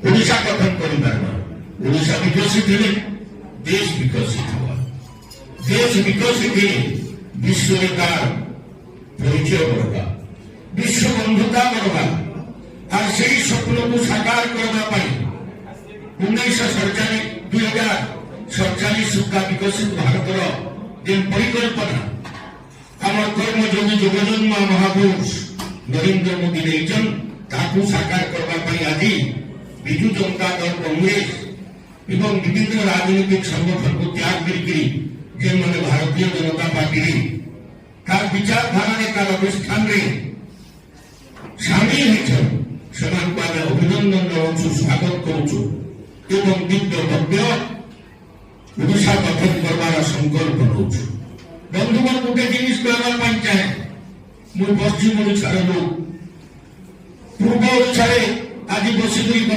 ओडिशा गठन कर ओडिशा विकसित हेले देश विकसित हुआ देश विकसित हे विश्व तार परिचय बढ़ा विश्व बंधुता बढ़ा और से स्वप्न को साकार करने 2047 सुधा विकसित भारतर जेन परिकल्पना आम कर्मयोगी जोगजन्म महापुरुष नरेंद्र मोदी नहीं ताकू साकार करने आज विजु जनता दल कांग्रेस एवं विभिन्न राजनीतिक संगठन को त्याग करके जेन मैंने भारतीय जनता पार्टी तार विचारधारा तार अनुष्ठान सामिल है अभिनंदन जनाऊँ स्वागत करुँ एवं दिव्य भव्य ओडिशा गठन करवार संकल्प नौ बंधुगण गोटे जिनिस कहना चाहे मुझे पश्चिम ओडिशार लोग पूर्व ओडिशा आज बसिक